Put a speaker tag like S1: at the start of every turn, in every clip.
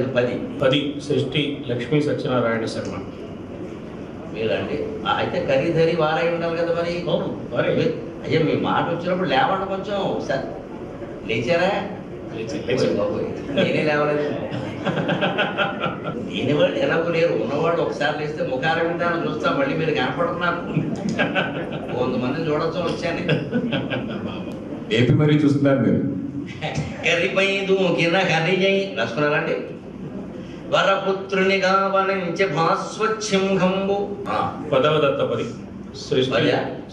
S1: లేదు 10.
S2: 10 సృష్టి లక్ష్మీ సత్యనారాయణ శర్మ.
S1: మీరండి అయితే ఖరీదరి వారై ఉండాలి కదా మరి.
S2: అవును వారే.
S1: అయ్యా మీ మాట వచ్చినప్పుడు లేవండి కొంచెం సార్. లేచారా? బాబోయ్ నేనే లేవలేదు. లేని వాళ్ళు ఎలాగో లేరు, ఉన్నవాళ్ళు ఒకసారి లేస్తే ముఖారం విధానం చూస్తా మళ్ళీ మీరు కనపడుతున్నారు. 100 మందిని చూడొచ్చు వచ్చాను.
S3: ఏపీ మరీ చూస్తున్నారు మీరు.
S1: కరిపై దూకిన హరియై రాసుకున్నారండి. వరపుత్రునిగా వనించే భాస్వచ్ఛింహంబు.
S2: 10వ దత్తపది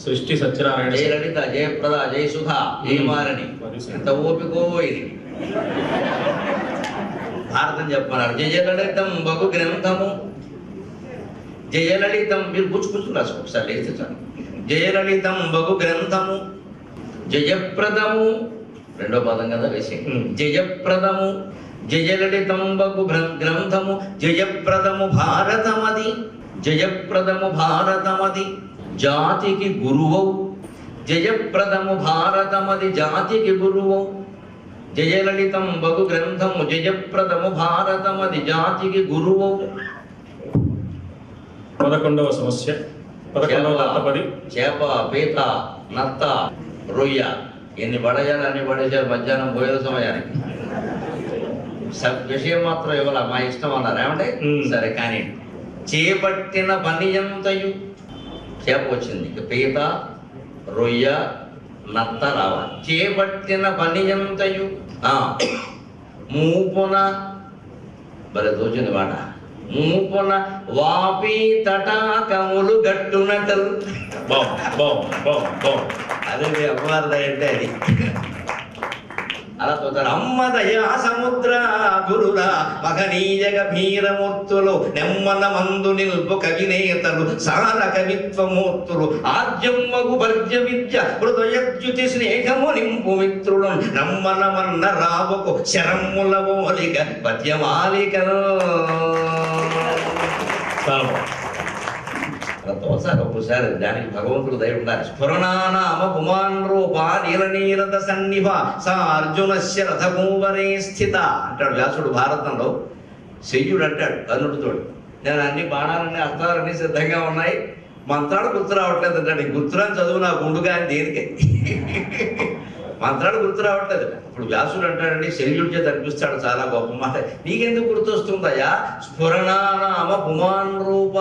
S2: సృష్టి సత్యనారాయణ.
S1: జయ లలిత, జయప్రద, జయసుధ, జయమాలని. ఎంత ఓపికో ఇది. భారతం చెప్పన్నారు. జయలలితం బహు గ్రంథము. జయలలితం మీరు పుచ్చుకుచ్చు రాసుకో ఒకసారి లేస్తే చాలు. జయలలితం బహు గ్రంథము జయప్రదము. 2వ పదం కదా వేసి. జయప్రదము జయలలితం బహు గ్రంథము జయప్రదము భారతమది. జయప్రదము భారతమది జాతికి గురువౌ. జయప్రదము భారతమది జాతికి గురువౌ. జయలలితం బహు గ్రంథము జయప్రదము భారతమది జాతికి గురువౌ.
S2: 11వ సమస్య 11వ దత్తపది.
S1: చేప, పీత, నత్త, రొయ్య ఎన్ని పడేయాలి అన్ని పడేసారు మధ్యాహ్నం భోజన సమయానికి. విషయం మాత్రం ఇవ్వాల మా ఇష్టం అన్నారు ఏమంటే సరే కానీ. చేపట్టిన పనియంతయు చేప వచ్చింది, పీత, రొయ్య, నత్త రావాలి. చేపట్టిన పనియంతయు మూపున భలే తోచింది మాట. మూపున వాపి తటాకములు గట్టునటల్. అదే మీ అమ్మవారి అంటే అది అలా తోతారు. అమ్మ దయా సముద్ర గురురా మహనీయ గభీరమూర్తులు నెమ్మన మందు నిల్పు కవినేతలు సార కవిత్వమూర్తులు ఆద్యమ్మగు భర్జ విద్య హృదయద్యుతి స్నేహము నింపు మిత్రులు నమ్మన మన్న రావుకు శరమ్ముల పోలిక పద్యమాలికలు. తోసారు ఒకసారి దానికి భగవంతుడు దయ ఉండాలి. స్ఫురణానామ పుమాన్ రూప నీలనీరద సన్నిభ సా అర్జునస్య రథకూవరే స్థిత అంటాడు వ్యాసుడు భారతంలో. శయ్యుడు అంటాడు కర్ణుడితోడు, నేను అన్ని బాణాలన్నీ అస్త్రాలన్నీ సిద్ధంగా ఉన్నాయి, మంత్రాలు గుర్తు రావట్లేదు అంటాడు. గుర్తురాని చదువు నా గుండుగా అని దేనికే మంత్రాలు గుర్తు రావట్లేదు. ఇప్పుడు వ్యాసుడు అంటాడండి శల్యుడి చేత అనిపిస్తాడు చాలా గొప్ప మాట. నీకెందుకు గుర్తొస్తుందయ్యా? స్ఫురణానామ పుమాన్ రూప.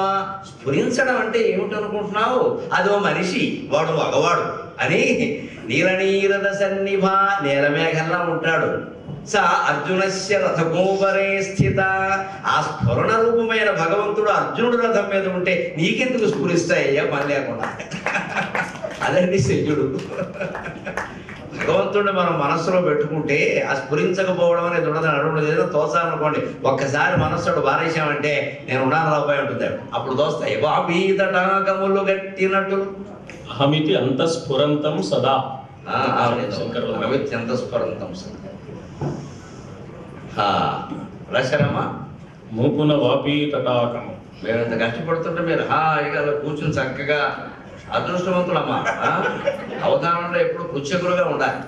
S1: స్ఫురించడం అంటే ఏమిటనుకుంటున్నావు? అదో మనిషి, వాడు మగవాడు అని. నీలనీరద సన్నిభ నీలమేఘల్లా ఉంటాడు. సా అర్జునస్య రథగోపరే స్థిత. ఆ స్ఫురణ రూపమైన భగవంతుడు అర్జునుడు రథం మీద ఉంటే నీకెందుకు స్ఫురిస్తాయ్యా పని లేకుండా? అదండి శల్యుడు. భగవంతుడిని మనం మనస్సులో పెట్టుకుంటే ఆ స్ఫురించకపోవడం అనేది ఉండదని అడుగుతుంది. ఏదో తోసాలనుకోండి, ఒక్కసారి మనస్సుడు బారేసామంటే నేను ఉన్నాను రాబోయే ఉంటుంది. అప్పుడు తోస్తాయి. వాపీతటాకములు గట్టినట్టు
S2: అహమితి అంతఃస్ఫురంతం సదా.
S1: అమిత్యంత స్ఫురంతం సదా. రశరమా
S2: మూపున వాపీ తటాకము.
S1: మేము ఇంత కష్టపడుతుంటే మీరు హాయిగా కూర్చుని చక్కగా అదృష్టవంతులమ్మా. అవధానంలో ఎప్పుడు పుచ్చకులుగా ఉండాలి.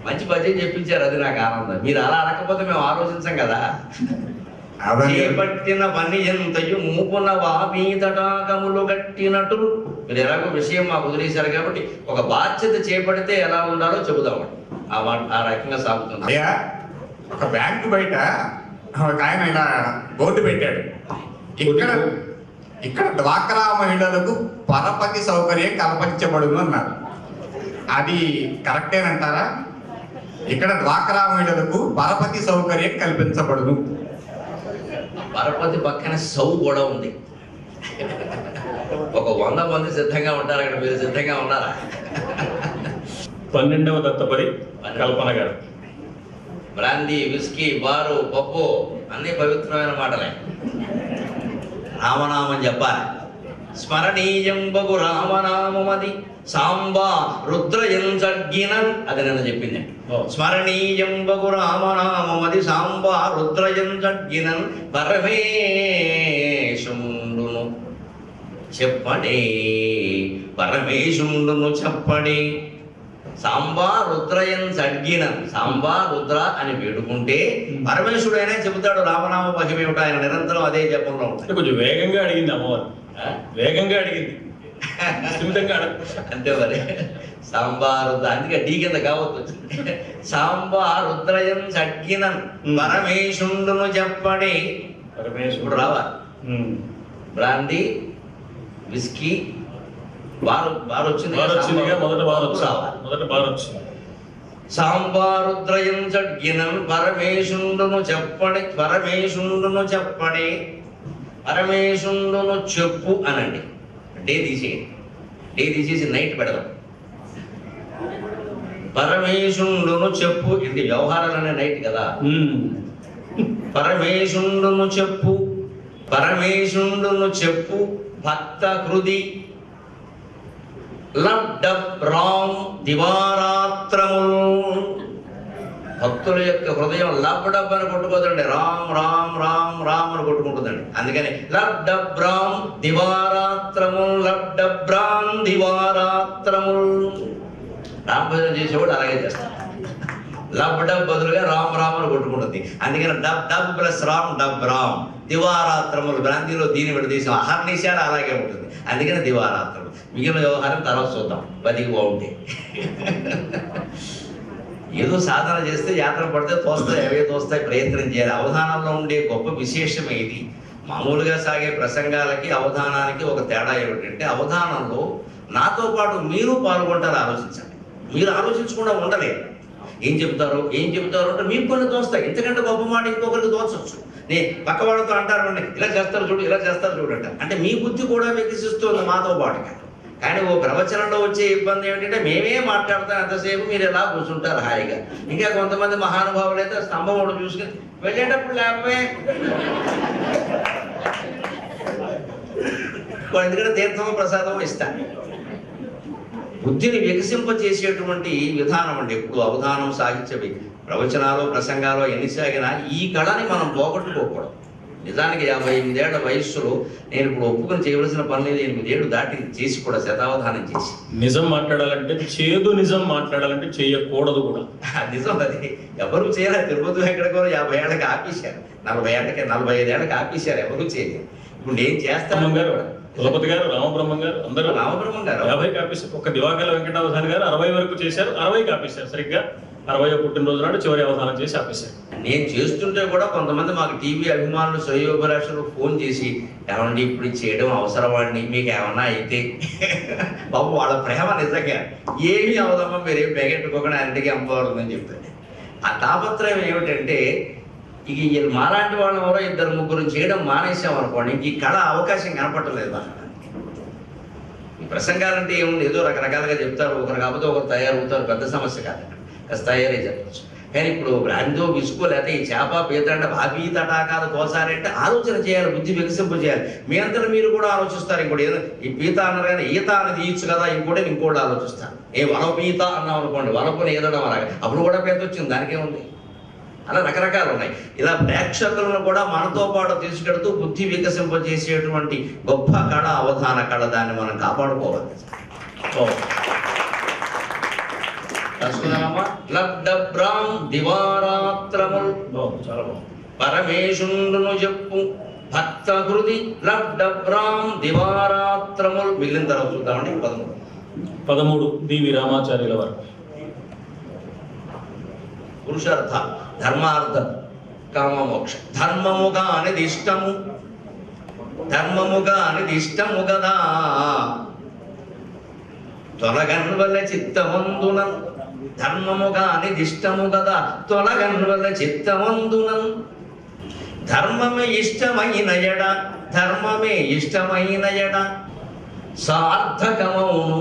S1: మంచి పద్యం చెప్పించారు, అది నాకు ఆనందం. మీరు అలా అనకపోతే మేము ఆలోచించాం కదా. చేపట్టిన పని ఎంతయు మూపున వాపీ తటాకములు గట్టినట్టు. మీరు ఎలాగో విషయం మాకు వదిలేశారు కాబట్టి ఒక బాధ్యత చేపడితే ఎలా ఉండాలో చెబుదామండి. ఆ రకంగా సాగుతుంది.
S3: అయ్యా, ఒక బ్యాంకు బయట ఒక ఆయన ఇలా బోర్డు పెట్టాడు, ఇక్కడ డ్వాక్రా మహిళలకు పరపతి సౌకర్యం కల్పించబడును అన్నారు. అది కరెక్టేనంటారా? ఇక్కడ డ్వాక్రా మహిళలకు పరపతి సౌకర్యం కల్పించబడును.
S1: పరపతి పక్కన సౌ కూడా ఉంది. ఒక 100 మంది సిద్ధంగా ఉంటారు అక్కడ. మీరు సిద్ధంగా ఉన్నారా?
S2: 12వ దత్తపది కల్పన గారు.
S1: బ్రాందీ, విస్కీ, బారు, పప్పు అన్ని పవిత్రమైన మాటలే. రామనామం చెప్పాలి. స్మరణీయం బగు రామనామది సాంబా రుద్రయంజగ్గినన్. అది నిన్న చెప్పింది. స్మరణీయం బగు రామనామది సాంబా రుద్రయంజగ్గినన్ పరమేశుండును చెప్పడే. పరమేశుండును చెప్పడే. సాంబా రుద్రయన్ సడ్గినం సాంబా రుద్ర అని వేడుకుంటే పరమేశ్వరుడైనా చెబుతాడు రామనామ మహిమేమిటో. ఆయన నిరంతరం అదే జపంలో ఉంటాడు.
S2: కొంచెం వేగంగా అడిగింది అమ్మవారు, వేగంగా అడిగింది, సున్నితంగా
S1: అంతే మరి. సాంబా రుద్ర అందుకే ఢీ కింద కావద్దు వచ్చింది. సాంబా రుద్రయం సడ్గినం పరమేశుండును చెప్పడి. ఇప్పుడు రావాలి బ్రాందీ విస్కీ బార్ వచ్చింది.
S2: మొదట బార్ వచ్చింది.
S1: సాంబారుద్రయం సడ్గినం పరమేశుండును చెప్పడి. పరమేశుండును చెప్పడి. పరమేశుండును చెప్పు అనండి. డే తీసేయండి. డే తీసేసి నైట్ పెడదాం. పరమేశుండును చెప్పు. ఇది వ్యవహారాలనే నైట్ కదా. పరమేశుండును చెప్పు. పరమేశుండును చెప్పు భక్త హృది లబ్డబ్రాం దివారాత్రములు. భక్తుల యొక్క హృదయం లబ్డబ్ అని కొట్టుకోదండి, రామ్ రామ్ రామ్ రామ్ అని కొట్టుకుంటుందండి. అందుకని లబ్డబ్రాం దివారాత్రములు. లబ్డబ్రాం దివారాత్రములు. రామభజన చేసేవాడు అలాగే చేస్తాడు. లబ్ డబ్ బదులుగా రామ్ రామ్ అని కొట్టుకుంటుంది. అందుకని డబ్ డబ్ ప్లస్ రామ్ డబ్ రామ్. దివారాత్రములు బ్రాంతిలో దీని విడదీసాం. అహర్నిశాలు అలాగే ఉంటుంది. అందుకని దివారాత్రములు. మిగిలిన వ్యవహారం తర్వాత చూద్దాం బతికి బాగుంటే. ఏదో సాధన చేస్తే యాత్ర పడితే తోస్తాయి, అవే తోస్తాయి. ప్రయత్నం చేయాలి. అవధానంలో ఉండే గొప్ప విశేషం ఇది. మామూలుగా సాగే ప్రసంగాలకి అవధానానికి ఒక తేడా ఏమిటంటే, అవధానంలో నాతో పాటు మీరు పాల్గొంటారు. ఆలోచించండి. మీరు ఆలోచించకుండా ఉండలేరు. ఏం చెబుతారు అంటే మీకు కొన్ని తోస్తాయి. ఇంతకంటే గొప్ప మాట ఇంకొకరికి తోచవచ్చు. నేను పక్కవాడితో అంటారు, ఇలా చేస్తారు చూడు, ఇలా చేస్తారు చూడంట. అంటే మీ బుద్ధి కూడా వికసిస్తుంది మాతో పాటుగా. కానీ ఓ ప్రవచనంలో వచ్చే ఇబ్బంది ఏమిటంటే, మేమే మాట్లాడతాం ఎంతసేపు, మీరు ఎలా కూర్చుంటారు హాయిగా. ఇంకా కొంతమంది మహానుభావులు అయితే స్తంభం ఒకటి చూసుకుని వెళ్ళేటప్పుడు లేకపోతే ఎందుకంటే తీర్థం ప్రసాదం ఇస్తాను. బుద్ధిని వికసింపచేసేటువంటి విధానం అండి ఎప్పుడు అవధానం సాగించవి. ప్రవచనాలు ప్రసంగాలు ఎన్ని సాగినా ఈ కళని మనం పోగొట్టుకోకూడదు. నిజానికి 58 ఏళ్ల వయస్సులో నేను ఇప్పుడు ఒప్పుకొని చేయవలసిన పని లేదు. 8 ఏళ్ళు దాటి చేసి కూడా శతావధానం చేసి
S2: నిజం మాట్లాడాలంటే చేదు నిజం మాట్లాడాలంటే చేయకూడదు కూడా.
S1: నిజం అది ఎవరు చేయలేదు. తిరుపతి వెంకట కూడా 50 ఏళ్ళకి ఆపేశారు. 45 ఏళ్ళకి ఆపేశారు. ఎవరు చేయలేదు. ఇప్పుడు నేను చేస్తాను
S2: గారు, కులపతి గారు, రామబ్రహ్మం గారు, అందరూ
S1: రామబ్రహ్మం గారు
S2: 50 ఆపేశారు. ఒక దివాకర వెంకటావధాని గారు 60 వరకు చేశారు. 60 ఆపేశారు. సరిగ్గా 60వ పుట్టినరోజు నాడు చివరి అవధానం చేసి ఆపేశారు.
S1: నేను చేస్తుంటే కూడా కొంతమంది మాకు టీవీ అభిమానులు శ్రేయోభిలాషులు ఫోన్ చేసి, ఏమండి ఇప్పుడు చేయడం అవసరమండి, మీకు ఏమన్నా అయితే బాబు వాళ్ళ ప్రేమ నిజంగా ఏమీ అవదమ్మా, మీరేం బెగెట్టుకోకుండా అన్నిటికీ అమ్మవారుందని చెప్తాను. ఆ తాపత్రయం ఏమిటంటే, ఇక మాలాంటి వాళ్ళు ఎవరో 2-3 చేయడం మానేసామనుకోండి, ఈ కళ అవకాశం కనపట్టలేదు. ఈ ప్రసంగాలంటే ఏముంది, ఏదో రకరకాలుగా చెప్తారు, ఒకరు కాకపోతే ఒకరు తయారవుతారు, పెద్ద సమస్య కాదు. కాస్త తయారీ చెప్పచ్చు. కానీ ఇప్పుడు బ్రాందో విసుకో లేకపోతే ఈ చేప పీత అంటే భాబీ తటాకాలు తోసారంటే ఆలోచన చేయాలి, బుద్ధి వికసింపు చేయాలి. మీ అంతా మీరు కూడా ఆలోచిస్తారు. ఇంకోటి ఏదో ఈ పీత అన్నారు కానీ ఈత అని తీయచ్చు కదా, ఇంకోటి ఆలోచిస్తారు. వలపీత అన్నాం అనుకోండి, వలపుని ఏదడం అలాగే, అప్పుడు కూడా పీత వచ్చింది, దానికేముంది. అలా రకరకాలు ఉన్నాయి. ఇలా ప్రేక్షకులను కూడా మనతో పాటు తీసుకెడుతూ బుద్ధి వికసింపజేసేటువంటి గొప్ప కళ అవధాన కళ. దాన్ని మనం కాపాడుకోవాలి. లబ్డబ్రాం దివారాత్రముల్ పరమేశుండును చెప్పు భక్త హృది. లబ్డబ్రాం దివారాత్రముల్. మిగిలిన తర్వాత చూద్దామండి.
S2: 13 డివి రామాచార్యుల వారు.
S1: పురుషార్థ ధర్మార్థ కామమోక్ష. ధర్మముగా అనేది ఇష్టము కదా, తొలగన్వల చిత్తమందున. ధర్మముగా అనేది ఇష్టము కదా, తొలగన్వల చిత్తమందున. ధర్మమే ఇష్టమైన ఎడ సార్థకమౌను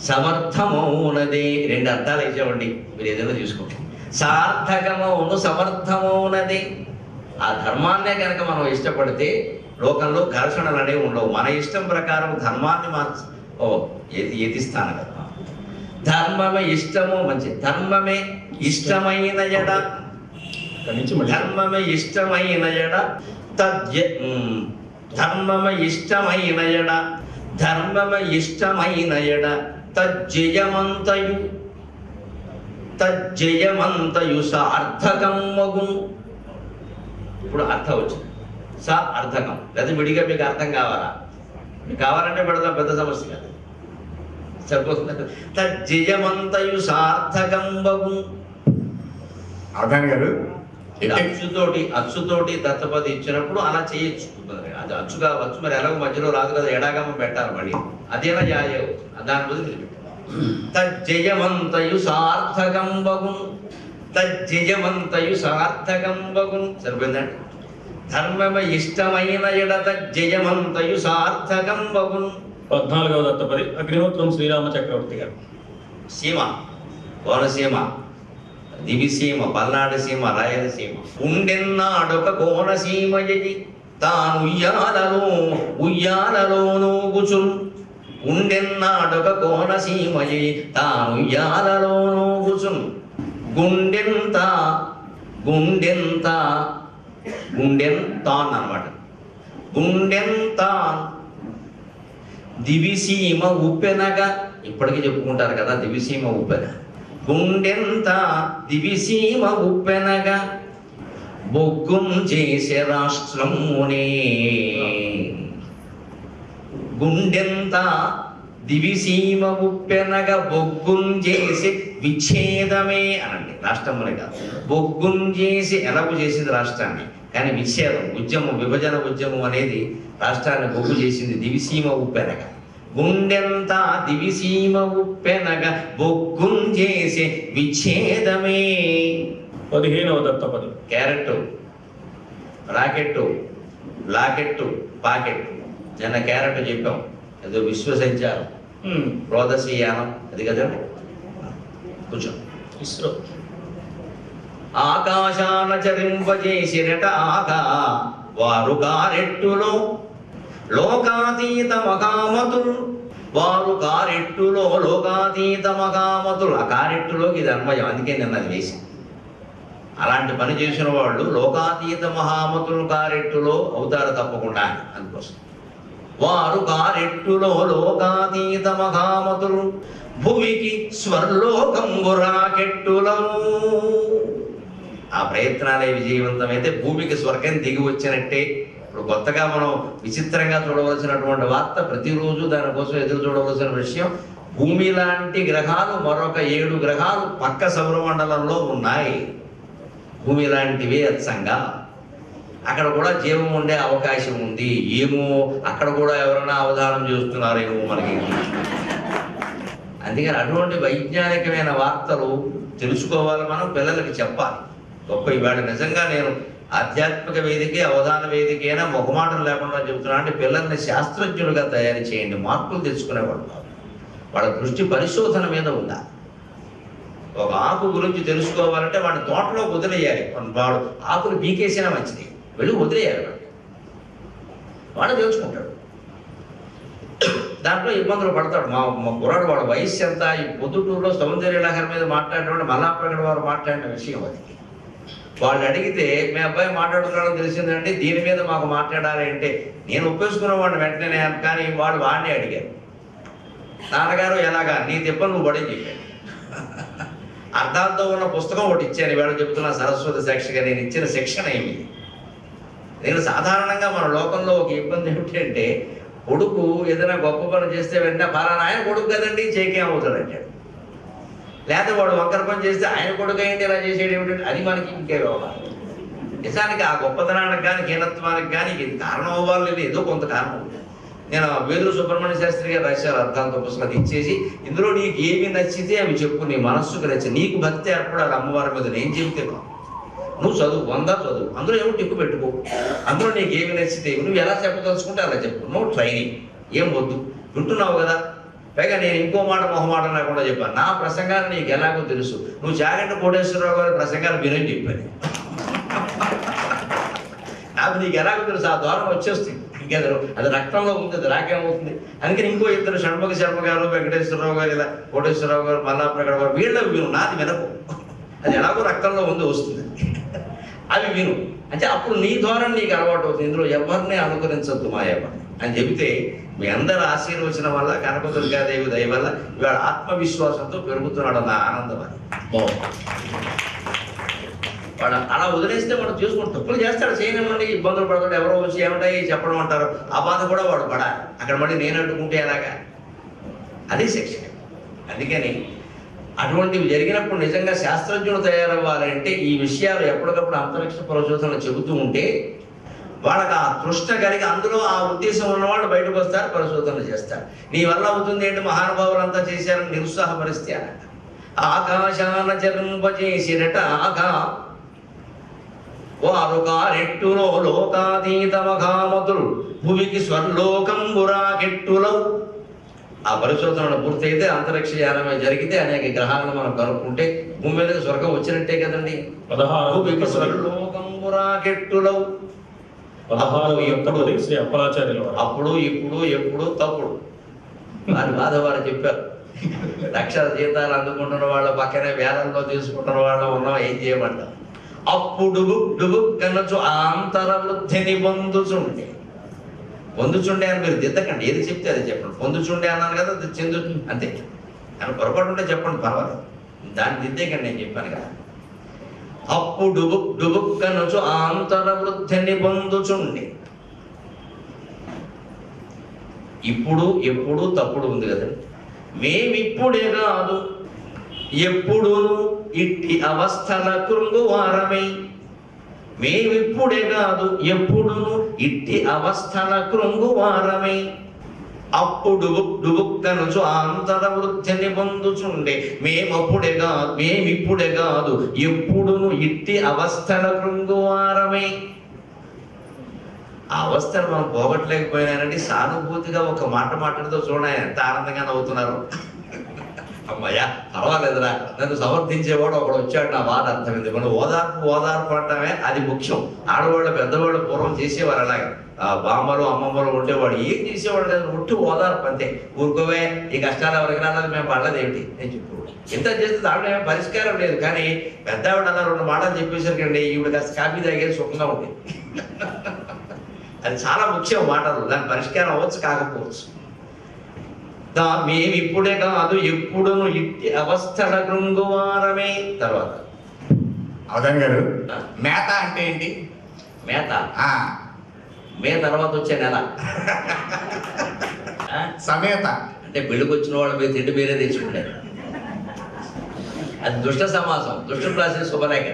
S1: సమర్థమౌనదే. 2 అర్థాలు ఇచ్చామండి, మీరు ఏదైనా చూసుకోండి. సార్థకమౌను సమర్థమౌనదే. ఆ ధర్మాన్నే కనుక మనం ఇష్టపడితే లోకంలో ఘర్షణలు అనేవి ఉండవు. మన ఇష్టం ప్రకారం ధర్మాన్ని ఎతిస్తాను కదా. ధర్మమే ఇష్టము మంచి. ధర్మమే ఇష్టమైన ఎడ ధర్మమే ఇష్టమైన ఎడ ధర్మమే ఇష్టమైన ఎడ తజ్జయమంతయు సార్థకం మగును. ఇప్పుడు అర్థం వచ్చింది, సా అర్థకం. లేదా విడిగా మీకు అర్థం కావాలా? మీకు కావాలంటే పెడదాం, పెద్ద సమస్య కాదు, సరిపోతుంది. తజ్జయమంతయు సార్థకం మగును.
S3: అవధాని గారు
S1: అచ్చుతోటి దత్తపది ఇచ్చినప్పుడు అలా చేయొచ్చు. అది అచ్చు కావచ్చు, మరి ఎలాగో మధ్యలో రాదు కదా, ఎడాగమ్మ పెట్టాలి మళ్ళీ, అదేనా జాయవు, దాని బదులు తజ్జయమంతయు సార్థకం బగున్. తజ్జయమంతయు సార్థకం బగున్. సరిపోయిందండి. ధర్మమ ఇష్టమైన ఎడ తజ్జయమంతయు సార్థకం బగున్.
S2: 14వ దత్తపది అగ్నిహోత్రం శ్రీరామ చక్రవర్తి గారు.
S1: సీమ, కోనసీమ, దివిసీమ, పల్నాడు సీమ, రాయలసీమ. ఉండెన్నాడొక కోనసీమయది తాను ఉయ్యాలలో నూగుచున్. ఉండెన్నాడొక కోనసీమయది తాను ఉయ్యాలలో నూగుచున్. గుండెంత అన్నమాట. గుండెంత దివిసీమ ఉప్పెనగా, ఇప్పటికీ చెప్పుకుంటారు కదా దివిసీమ ఉప్పెన. గుండెంత దివిసీమ ఉప్పెనగా బొగ్గుం చేసే రాష్ట్రమునే. గుండెంత దివిసీమ ఉప్పెనగా బొగ్గుం చేసి విచ్ఛేదమే అనండి. రాష్ట్రమునే కాదు, బొగ్గుం చేసి ఎలాగూ చేసింది రాష్ట్రాన్ని, కానీ విచ్ఛేదం, ఉద్యమం, విభజన ఉద్యమం అనేది రాష్ట్రాన్ని బొగ్గు చేసింది. దివిసీమ ఉప్పెనగా గుండెంత దివిసీమ ఉప్పెనగా బొగ్గుం చేసి విచ్ఛేదమే.
S2: 15వ దత్తపది
S1: క్యారెట్, రాకెట్టు, లాకెట్టు, పాకెట్టు. నిన్న క్యారెట్ చెప్పాం, ఏదో విశ్వ సంచారం, రోదసీయానం, అది కదండి. కొంచెం
S2: ఇస్రో.
S1: ఆకాశాన చరింపజేసినట ఆగా వారు కారెట్టులో లోకాతీత మకామతులు. వారు కారెట్టులో లోకాతీత మకామతులు. ఆ కారెట్టులోకి ఇది అన్వయం, అందుకే నిన్న అది వేసి. అలాంటి పని చేసిన వాళ్ళు లోకాతీత మహామతులు కారెట్టులో అవుతారు తప్పకుండా, అందుకోసం. వారు కారెట్టులో లోకాతీత మహామతులు భువికి స్వర్లోకంబు రాకెట్టులను. ఆ ప్రయత్నాలే విజయవంతమైతే భూమికి స్వర్గం దిగి వచ్చినట్టే. ఇప్పుడు కొత్తగా మనం విచిత్రంగా చూడవలసినటువంటి వార్త, ప్రతిరోజు దానికోసం ఎదురు చూడవలసిన విషయం, భూమి లాంటి గ్రహాలు మరొక 7 గ్రహాలు పక్క సౌరమండలంలో ఉన్నాయి. భూమి లాంటివే అచ్చంగా. అక్కడ కూడా జీవం ఉండే అవకాశం ఉంది ఏమో, అక్కడ కూడా ఎవరైనా అవధానం చేస్తున్నారేమో మనకి. అందుకని అటువంటి వైజ్ఞానికమైన వార్తలు తెలుసుకోవాలి, మనం పిల్లలకి చెప్పాలి. గొప్ప ఇవాళ నిజంగా నేను ఆధ్యాత్మిక వేదిక, అవధాన వేదిక అయినా మొహమాటం లేకుండా చెబుతున్నా. అంటే పిల్లల్ని శాస్త్రజ్ఞులుగా తయారు చేయండి, మార్పులు తెచ్చుకునేవాడు. వాళ్ళ దృష్టి పరిశోధన మీద ఉందా. ఒక ఆకు గురించి తెలుసుకోవాలంటే వాడిని తోటలో వదిలేయాలి. వాడు ఆకులు పీకేసినా మంచిది, వెళ్ళి వదిలేయాలి. వాడు తెలుసుకుంటాడు. దాంట్లో ఇబ్బందులు పడతాడు. మా కుర్రాడు వాడు వయస్సు ఎంత, ఈ పొద్దుటూరులో సౌందర్య లహరి మీద మాట్లాడినప్పుడు మల్లాప్రగడ వారు మాట్లాడిన విషయం అది. వాళ్ళు అడిగితే మీ అబ్బాయి మాట్లాడుతున్నాడని తెలిసిందండి, దీని మీద మాకు మాట్లాడాలి అంటే నేను ఒప్పేసుకున్న వాడిని వెంటనే, కానీ వాళ్ళు వాడిని అడిగారు. నాన్నగారు ఎలాగా, నీ తిప్పలు నువ్వు పడని చెప్పాడు. అర్థాలతో ఉన్న పుస్తకం ఒకటి ఇచ్చాను, ఇవాళ చెబుతున్నా సరస్వతి సాక్షిగా. నేను ఇచ్చిన శిక్షణ ఏమి, నేను సాధారణంగా మన లోకంలో ఒక ఇబ్బంది ఏమిటంటే, కొడుకు ఏదైనా గొప్ప పని చేస్తే వెంటనే పలానా ఆయన కొడుకు కదండి చేకేమవుతాడు అంటాడు. లేకపోతే వాడు వంకర పని చేస్తే ఆయన కొడుకు ఏంటి ఇలా చేసేది ఏమిటంటే అది మనకి ఇంకే వ్యవహారం. నిజానికి ఆ గొప్పతనానికి కానీ హీనత్వానికి కానీ ఇది కారణం అవ్వాలి, ఏదో కొంత కారణం ఉంది. నేను వేదుల సుబ్రహ్మణ్య శాస్త్రి గారు రాశారు అర్థాంత పుస్తకం ఇచ్చేసి, ఇందులో నీకు ఏమి నచ్చితే అవి చెప్పు, నీ మనస్సుకు నచ్చి నీకు భక్తి ఏర్పడాలి అమ్మవారి మీద. నేను చెబితే నువ్వు చదువు, 100 చదువు, అందులో ఏమో టిక్కు పెట్టుకో. అందులో నీకు ఏమి నచ్చితే నువ్వు ఎలా చెప్పదలుచుకుంటే అలా చెప్పు. నువ్వు ట్రైనింగ్ ఏం వద్దు, వింటున్నావు కదా. పైగా నేను ఇంకో మాట మొహమాట లేకుండా చెప్పాను, నా ప్రసంగాలు నీకు ఎలాగో తెలుసు, నువ్వు జాగంటి కోటేశ్వరరావు గారి ప్రసంగాలు వినని చెప్పాను. నాకు నీకు ఎలాగో తెలుసు, ఆ ద్వారం వచ్చేస్తుంది. ఇంకేదో అది రక్తంలో ఉంది, అది రాకేమవుతుంది. అందుకని ఇంకో 2 షణ్ముఖ శర్మ గారు, వెంకటేశ్వరరావు గారు, ఇలా కోటేశ్వరరావు గారు, మల్లాప్రగడ గారు, వీళ్ళవి విను, నాది వినకు. అది ఎలాగో రక్తంలో ఉంది, వస్తుంది, అవి విను. అంటే అప్పుడు నీ ద్వారా నీకు అలవాటు అవుతుంది. ఇందులో ఎవరిని అనుకరించద్దు మా ఎవరిని అని చెబితే మీ అందరి ఆశీర్వచనం వల్ల కనకదుర్గాదేవి దయ వల్ల ఇవాళ ఆత్మవిశ్వాసంతో పెరుగుతున్నాడు నా ఆనందం అని. వాడు అలా వదిలేస్తే మనం చూసుకుని తప్పులు చేస్తాడు, చేయనివ్వండి, ఇబ్బందులు పడతాడు, ఎవరో వచ్చి ఏమిటాయి చెప్పడం అంటారు, ఆ బాధ కూడా వాడు పడాలి. అక్కడ మళ్ళీ నేను అడ్డుకుంటే ఎలాగా, అది శిక్ష. అందుకని అటువంటివి జరిగినప్పుడు నిజంగా శాస్త్రజ్ఞులు తయారవ్వాలంటే ఈ విషయాలు ఎప్పటికప్పుడు అంతరిక్ష పరిశోధనలు చెబుతూ ఉంటే వాళ్ళకి ఆ తృష్ణ కలిగి అందులో ఆ ఉద్దేశం ఉన్నవాళ్ళు బయటకు వస్తారు, పరిశోధనలు చేస్తారు. నీ వల్ల అవుతుంది ఏంటి, మహానుభావులంతా చేశారని నిరుత్సాహపరిస్తే అన్నట. ఆకాశాన జరింపజేసినట ఆగా వారు కారెట్టులో లోకాతీతమఘామతులు భువికి స్వర్లోకంబురాకెట్టులవు. ఆ పరిశోధనలు పూర్తయితే అంతరిక్ష యానమే జరిగితే అనేక గ్రహాలను మనం కనుక్కుంటే భూమి మీదకి స్వర్గం వచ్చినట్టే కదండి. భువికి స్వర్లోకంబురాకెట్టులవు. అప్పుడు ఇప్పుడు ఎప్పుడు తప్పుడు వారి బాధ వారు చెప్పారు. లక్షల జీతాలు అందుకుంటున్న వాళ్ళ పక్కనే వేలల్లో తీసుకుంటున్న వాళ్ళు ఉన్నాం, ఏం చేయమంటాం. అప్పుడు డుబు కనచు ఆంతర వృద్ధిని పొందుచుండే. పొందుచుండే అని మీరు దిద్దకండి, ఏది చెప్తే అది చెప్పండి. పొందుచుండే అన్నాను కదా, చెందు అంతే. అని పొరపాటు ఉంటే చెప్పండి, పర్వాలేదు, దాన్ని దిద్దేకండి, నేను చెప్పాను కదా. అప్పుడు డుబుక్కనుచు ఆంతర వృద్ధిని పొందుచుండి. ఇప్పుడు ఎప్పుడు తప్పుడు ఉంది కదండి. మేమిప్పుడే కాదు ఎప్పుడును ఇట్టి అవస్థల కృంగువారమై. మేమిప్పుడే కాదు ఎప్పుడును ఇట్టి అవస్థల కృంగువారమై. అప్పుడు డుబుక్కనుచు ఆంతర వృద్ధిని పొందుచుండే. మేమిప్పుడే కాదు ఎప్పుడును ఇట్టి అవస్థల కృంగువారమే. ఆ అవస్థను మనం పోగొట్టలేకపోయినానండి. సానుభూతిగా ఒక మాట మాట్లాడుతూ చూడండి, ఎంత ఆనందంగా నవ్వుతున్నారు. అమ్మయ్యా పర్వాలేదురా, నన్ను సమర్థించేవాడు ఒకడు వచ్చాడు, నా బాధ అర్థమైంది. మనం ఓదార్పు అంటామే, అది ముఖ్యం. ఆడవాళ్ళు పెద్దవాళ్ళు పూర్వం చేసేవారు అలాగే. ఆ బామ్మలు అమ్మమ్మలు ఉండేవాడు, ఏం చేసేవాడు కదా, ఒట్టు ఓదార్పు అంతే. ఊరుకోవే, ఈ కష్టాలు ఎవరికి రాలేదు, మేము పడలేదు ఏమిటి నేను చెప్పు. ఇంత చేస్తే దాంట్లో ఏమో పరిష్కారం లేదు. కానీ పెద్ద ఆవిడ అలా 2 మాటలు చెప్పేసరికండి ఈవిడ కాస్త కాఫీ తాగేది సుఖంగా ఉంటుంది. అది చాలా ముఖ్యం మాటలు, దాని పరిష్కారం అవ్వచ్చు కాకపోవచ్చు. మేమిప్పుడే కాదు ఎప్పుడును ఇట్టి అవస్థల కృంగువారమే. తర్వాత
S3: అవధాని గారు, మేత అంటే ఏంటి?
S1: మేత మే తర్వాత వచ్చే నెల
S3: సమేత
S1: అంటే పెళ్ళికి వచ్చిన వాళ్ళు మీరు తిండి మీరే తెచ్చుకుంటారు. అది దుష్ట సమాసం, దుష్టులు రాసే శుభరేఖ,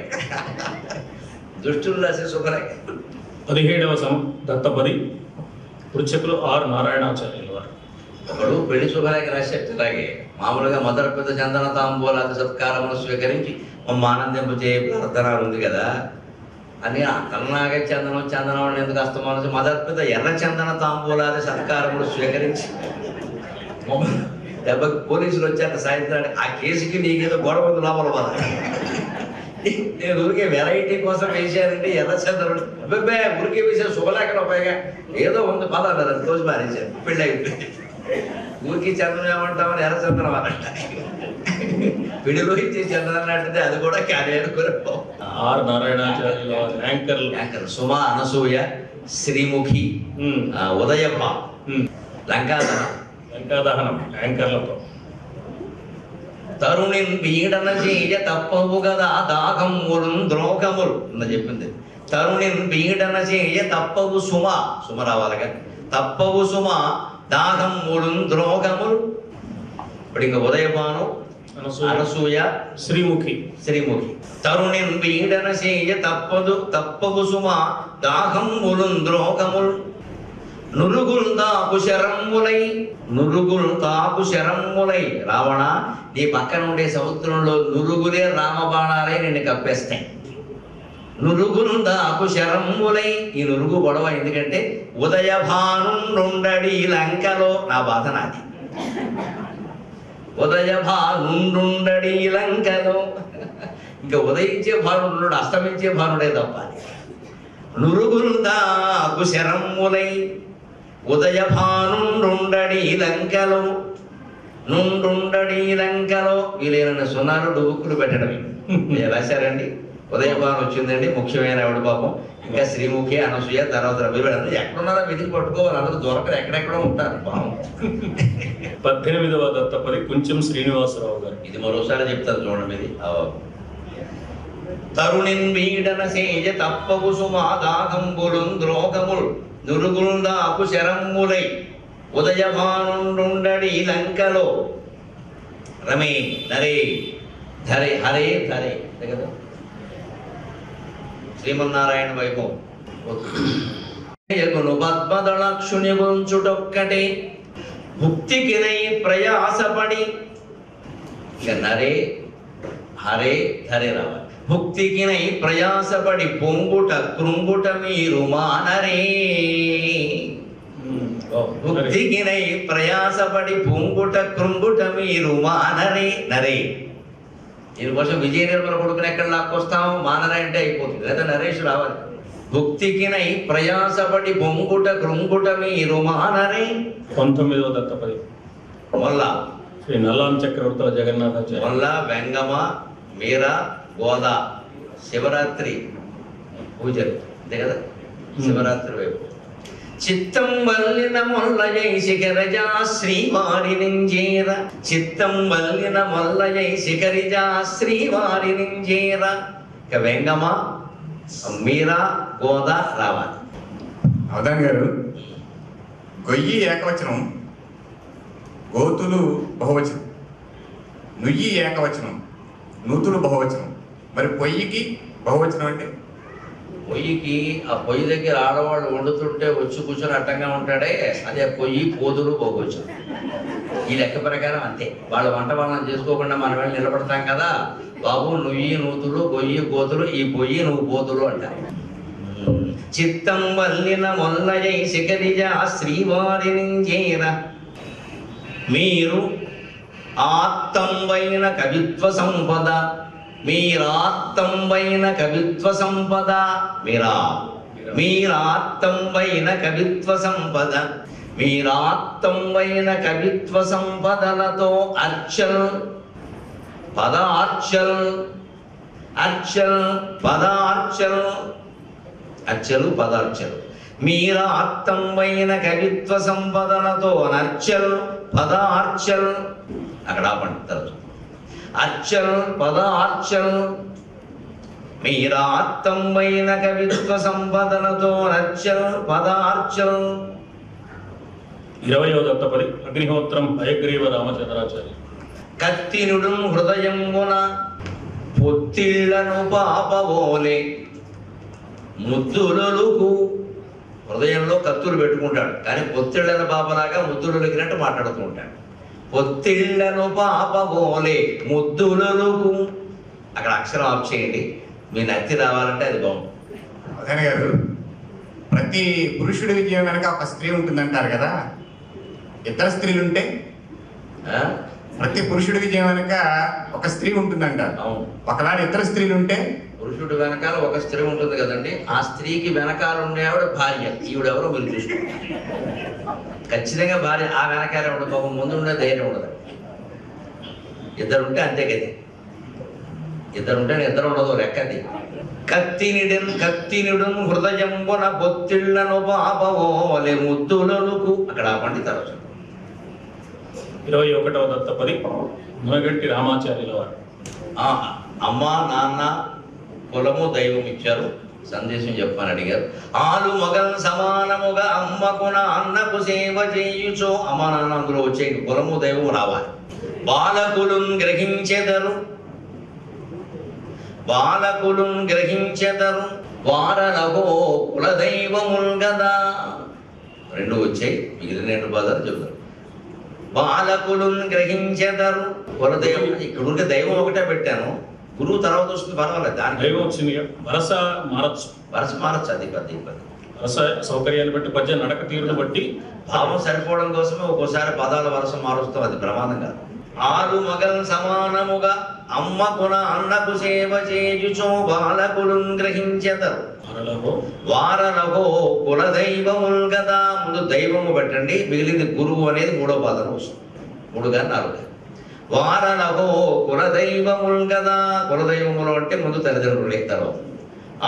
S1: దుష్టులు రాసే శుభరేఖ.
S2: 17వ దత్తపది వృశ్చికులు ఆర్ నారాయణాచార్యులు వారు.
S1: ఒకడు పెళ్లి శుభరేఖ రాసేట్టు అలాగే మామూలుగా మొదటి పెద్ద చందన తాంబూలాది సత్కారమును స్వీకరించి మమ్మ ఆనందింపజే ప్రార్థన ఉంది కదా అని. కన్నాగే చందనం ఎందుకు అస్తమానం మొదటి పెద్ద ఎర్ర చందన తాంబూలాది సత్కారములు స్వీకరించి దెబ్బకి పోలీసులు వచ్చాక సాయంత్రానికి ఆ కేసుకి నీకేదో గొడవ ఉంది లోపల పద. నేను ఊరికే వెరైటీ కోసం వేసానంటే ఎర్ర చంద్రుడు అబ్బాయి ఊరికే వేసే శుభలేఖలు పైగా ఏదో ఉంది పద అన్నారు, అది రోజు మారేశారు. పెళ్ళి అయిపోయింది. ఊరికి చంద్రం ఏమంటామని ఎర్ర చంద్రం అనంట. పిడిలో ఇచ్చే చంద్రం అంటే అది కూడా కానీ అనుకునే.
S2: ఆర్ నారాయణాచార్యులు
S1: యాంకర్ సుమ, అనసూయ, శ్రీముఖి, ఉదయభ,
S2: లంకాదహనం యాంకర్లతో.
S1: తరుణిన్ పీడన చేయ తప్పవు కదా దాహములు ద్రోహములు అన్న చెప్పింది. తరుణిన్ పీడన చేయ తప్పవు సుమ, సుమ రావాలిగా, తప్పవు సుమ దాహములు ద్రోహములు. ఇప్పుడు ఇంకా ఉదయభాను, అనసూయ,
S2: శ్రీముఖి.
S1: తరుణిన్ పీడన చేయ తప్పవు సుమ దాహములు ద్రోహములు. నురుగుల్ తాకు శరమ్ములై. రావణ, నీ పక్కన ఉండే సముద్రంలో నురుగులే రామబాణాలై నిన్ను కప్పేస్తాయి. నురుగుల్ తాకు శరమ్ములై. ఈ నురుగు గొడవ ఎందుకంటే ఉదయభానుండుండడి లంకలో, నా బాధ నాది. ఉదయభానుండుండడి లంకలో, ఇంకా ఉదయించే భానుడు అస్తమించే భానుడే తప్ప. నురుగుల్ తాకు శరమ్ములై ఉదయభానుండుండడి లంకలో. నుండుండడి లంకలో వీలైన సున్నాలు డుబుక్కులు పెట్టడమే రాశారండి. ఉదయభాను వచ్చిందండి, ముఖ్యమైన ఆవిడ పాపం. ఇంకా శ్రీముఖి, అనసూయ, తర్వాత రవి అందరూ ఎక్కడున్నారో వెతికి పట్టుకోవాలి. అందరూ దొరకరు, ఎక్కడెక్కడో ఉంటారు పాపం.
S2: 18వ దత్తపది కుంచెం శ్రీనివాసరావు గారు.
S1: ఇది మరోసారి చెప్తారు చూడండి. ఇది తరుణిన్ వీడన సేజ తప్పవు సుమాదాగంబులు ద్రోగముల్ నురుగుందాకు శరమ్ములై ఉదయభానుండుండడి లంకలో రమే నరే ధరే హరే ధరే కదా శ్రీమన్నారాయణ వైభవం. పద్మదళక్షుని గుంచుటొక్కటే భుక్తికినై ప్రయాసపడి ఇక నరే హరే ధరే రావాలి. భుక్తికినై ప్రయాసపడి పొంగుట కృంగుట మీరు మానరే. భుక్తికినై ప్రయాసపడి పొంగుట కృంగుట మీరు మానరే నరే. దీనికోసం విజయ నిర్మల కొడుకుని ఎక్కడ లాక్కొస్తాము? మానరే అంటే అయిపోతుంది, లేదా నరేష్ రావాలి. భుక్తికినై ప్రయాసపడి పొంగుట కృంగుట మీరు మానరే.
S2: 19వ దత్తపది
S1: వల్ల
S2: శ్రీ నల్లాం చక్రవర్తుల జగన్నాథాచార్య.
S1: వల్ల వెంగమ మీర గోదా శివరాత్రి పూజలు అంతే కదా. శివరాత్రి వైపు చిత్తం వల్లిన మొల్లయై శిఖరజా శ్రీవారి నింజేర. చిత్తం వల్లిన మొల్లయై శిఖరిజా శ్రీవారి నింజేర. ఇక వెంగమ మీరా గోదా రావాలి.
S3: అవధాన్ గారు, గొయ్యి ఏకవచనం, గోతులు బహువచనం, నుయ్యి ఏకవచనం, నూతులు బహువచనం. మరి పొయ్యికి బహువచనం అంటే?
S1: పొయ్యికి ఆ పొయ్యి దగ్గర ఆడవాళ్ళు వండుతుంటే వచ్చి కూర్చొని అడ్డంగా ఉంటాడే, అదే పొయ్యి కోతులు పోగొచ్చు. ఈ లెక్క ప్రకారం అంతే. వాళ్ళ వంట వాళ్ళని చేసుకోకుండా మనం వెళ్ళి నిలబడతాం కదా. బాబు నుయ్యి నూతులు, గొయ్యి కోతులు, ఈ పొయ్యి నువ్వు పోతులు అంటారు. చిత్తం వల్లిన మొల్లయై శిఖరిజా శ్రీవారి నింజేర. మీరు ఆత్తంబైన కవిత్వ సంపద. మీరాత్తంబైన కవిత్వ సంపద. మీరాత్తంబైన కవిత్వ సంపద. మీరాత్తంబైన కవిత్వ సంపదలతో అర్చల్ పదార్చల్ అర్చల్ పదార్చల్ అర్చలు పదార్చలు. మీరాత్తంబైన కవిత్వ సంపదలతో నర్చల్ పదార్చల్. అక్కడ పండితారు అర్చల్ పదార్చల్. మీరాత్తంబైన కవిత్వ సంపదలతో నర్చల్ పదార్చల్.
S2: 20వ దత్తపది అగ్నిహోత్రం హయగ్రీవ రామచంద్రాచార్య.
S1: కత్తినుడు హృదయమున పొత్తిళ్లను పాపవోలే ముద్దులొలుకు. హృదయంలో కత్తులు పెట్టుకుంటాడు, కానీ పొత్తిళ్లను పాపలాగా ముద్దులొలికినట్టు మాట్లాడుతూ ఉంటాడు. పొత్తిళ్లను పాపవోలే ముద్దులొలుకు. అక్కడ అక్షరం ఆఫ్ చేయండి, మీ నత్తి రావాలంటే అది బాగుంది.
S3: అవధాన్ గారు, ప్రతి పురుషుడి విజయం వెనక ఒక స్త్రీ ఉంటుందంటారు కదా. ఇద్దరు స్త్రీలుంటే? ప్రతి పురుషుడి విజయం వెనక ఒక స్త్రీ ఉంటుందంటారు.
S1: అవును.
S3: ఒకవేళ ఇద్దరు స్త్రీలుంటే?
S1: పురుషుడు వెనకాల ఒక స్త్రీ ఉంటుంది కదండి. ఆ స్త్రీకి వెనకాల ఉండేవాడు భార్య. ఈవిడెవరో మీరు చూసుకోండి. ఖచ్చితంగా భార్య. ఆ వెనకాల ఉండదు, పాపం ముందు ఉండే ధైర్యం ఉండదు. ఇద్దరుంటే అంతే గది. ఇద్దరుంటే ఇద్దరు ఉండదు, లెక్కది. కత్తినిడు హృదయంబున పొత్తిళ్లను పాపవోలే ముద్దులొలుకు. అక్కడ పండితారు.
S2: 21వ దత్తపది మునగంటి రామాచార్యుల వారు.
S1: అమ్మ నాన్న కులము దైవం ఇచ్చారు, సందేశం చెప్పని అడిగారు. ఆలు మగల్ సమానముగా అమ్మకున అన్నకు సేవ చేయుచో. అమ్మ నాన్న అందులో వచ్చే కులము దైవం రావాలి. బాలకులున్ గ్రహించెదరు. బాలకులున్ గ్రహించెదరు. వారలగో కులదైవముల్ గదా. రెండు వచ్చాయి, మిగిలిన 2 పదాలు చెబుతారు. బాలకులున్ గ్రహించెదరు. కులదైవం. ఇక్కడ ఉంటే దైవం ఒకటే పెట్టాను, గురువు తర్వాత వస్తుంది, పర్వాలేదు. దానికి
S2: దైవం వచ్చింది. వరస మారచ్చు,
S1: మారచ్చు. అది పది
S2: వరస సౌకర్యాన్ని బట్టి, పద్య నడక తీరును బట్టి
S1: భావం సరిపోవడం కోసమే ఒక్కోసారి పదాల వరస మారుస్తాం, అది ప్రమాదం కాదు. ఆలు మగల్ సమానముగా అమ్మకున అన్నకు సేవ చేయుచో. బాలకులున్ గ్రహించెదరు. వారలహో కులదైవముల్ గదా. ముందు దైవము పెట్టండి, మిగిలింది గురువు అనేది 3వ పదం వస్తుంది. 3 కానీ 4. వారలహో కులదైవముల్ గదా. కులదైవములు అంటే ముందు తల్లిదండ్రులే, తర్వాత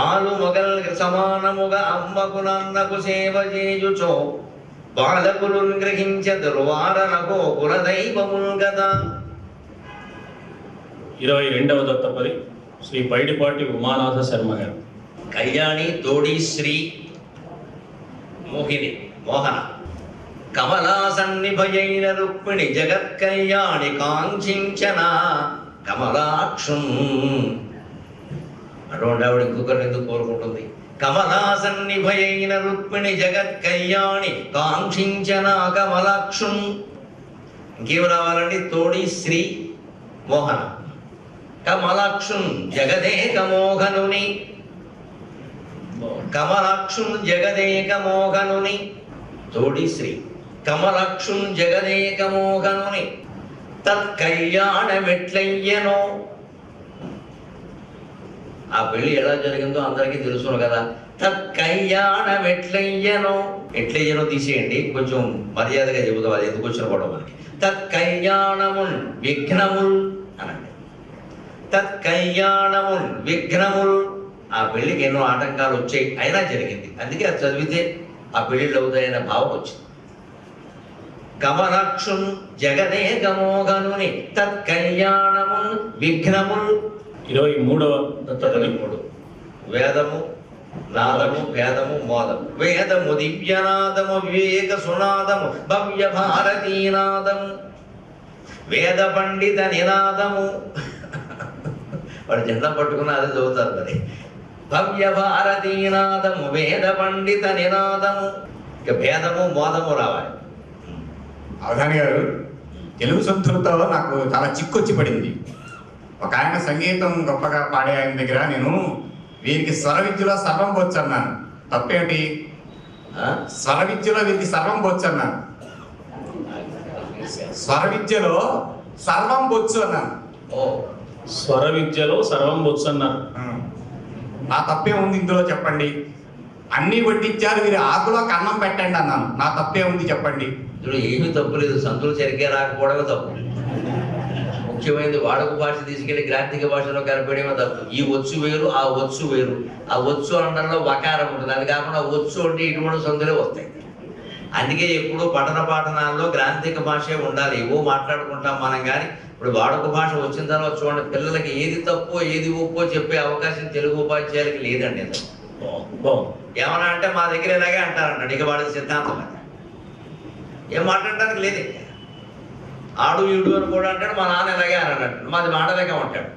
S1: ఆలు మొగల్ సమానముగా అమ్మకు నాన్నకు సేవ చేయుచో బాలకులు గ్రహించదురు వారలహో కులదైవముల్ గదా.
S2: 22వ దత్తపది శ్రీ పైడిపాటి ఉమానాథ శర్మ గారు.
S1: కళ్యాణి తోడి శ్రీ మోహిని మోహన కమలాసన్నిభయైన రుక్మిణి జగత్ కళ్యాణి కాంక్షించన కమలాక్షం. అటువంటి ఆవిడ ఇంకొకరిని ఎందుకు కోరుకుంటుంది? కమలాసన్నిభయైన రుక్మిణి జగత్ కళ్యాణి కాంక్షించన కమలాక్షం. ఇంకేం రావాలండి? తోడి శ్రీ మోహన కమలాక్షం జగదేక మోహనుని. కమలాక్షం జగదేక మోహనుని తోడి శ్రీ కమలాక్షం జగదేక మోహనుని తత్కళ్యాణమెట్లయ్యనో. ఆ పెళ్లి ఎలా జరిగిందో అందరికీ తెలుసును కదా. తత్కళ్యాణమెట్లయ్యనో. ఎట్లయ్యనో తీసేయండి, కొంచెం మర్యాదగా చెబుతాం, అది ఎందుకు వచ్చిన కూడా మనకి. తత్కళ్యాణమున్ విఘ్నముల్ అనండి. తత్కళ్యాణమున్ విఘ్నముల్. ఆ పెళ్లికి ఎన్నో ఆటంకాలు వచ్చాయి, అయినా జరిగింది. అందుకే అది చదివితే ఆ పెళ్లిళ్ళు అవుతాయనే భావం వచ్చింది. కమలాక్షం జగదేక మోహనుని తత్కళ్యాణమున్ విఘ్నముల్.
S2: 23వ దత్తపది
S1: వేదము నాదము భేదము మోదము. వేదము దివ్యనాదము వివేక సునాదము భవ్య భారతీనాదము వేద పండిత నినాదము. వాడు జెండా పట్టుకున్న అదే చదువుతారు మరి. భవ్య భారతీనాదము వేద పండిత నినాదము. ఇక భేదము మోదము రావాలి.
S3: అవధాని గారు, తెలుగు సంతులతో నాకు చాలా చిక్కొచ్చి పడింది. ఒక ఆయన సంగీతం గొప్పగా పాడే ఆయన దగ్గర నేను వీరికి స్వర విద్యలో సర్వం బొచ్చు అన్నాను. తప్పేమిటి? స్వర విద్యలో వీరికి సర్వం బొచ్చు అన్నాను. స్వర విద్యలో సర్వం బొచ్చు అన్నాను.
S1: ఓ,
S2: స్వర విద్యలో సర్వం బొచ్చు అన్నారు.
S3: నా తప్పే ఉంది ఇందులో చెప్పండి. అన్ని వడ్డించారు, వీరి ఆకులో కన్నం పెట్టండి అన్నాను. నా తప్పే ఉంది చెప్పండి.
S1: ఇందులో ఏమీ తప్పు లేదు. సంతులు సరిగ్గా రాకపోవడమే తప్పు. ముఖ్యమైనది వాడుక భాష తీసుకెళ్లి గ్రాంథిక భాషలో కనపడేమో తప్పు. ఈ వచ్చు వేరు, ఆ వచ్చు వేరు. ఆ వచ్చు అనడంలో వకారం ఉంటుంది, అది కాకుండా వచ్చు అంటే ఇటువంటి సందులే వస్తాయి. అందుకే ఎప్పుడు పఠన పాఠనాల్లో గ్రాంథిక భాషే ఉండాలి. ఏవో మాట్లాడుకుంటాం మనం, కానీ ఇప్పుడు వాడుక భాష వచ్చిన తర్వాత చూడండి, పిల్లలకి ఏది తప్పో ఏది ఒప్పో చెప్పే అవకాశం తెలుగు ఉపాధ్యాయులకి లేదండి. అసలు ఏమన్నా అంటే మా దగ్గర ఇలాగే అంటారంటాడు. ఇక వాడి సిద్ధాంతం అది. ఏం మాట్లాడటానికి లేదు. ఆడు ఈడు అని కూడా అంటాడు. మా నాన్న ఇలాగే అని అన్నట్టు మాది మాటలేక ఉంటాడు.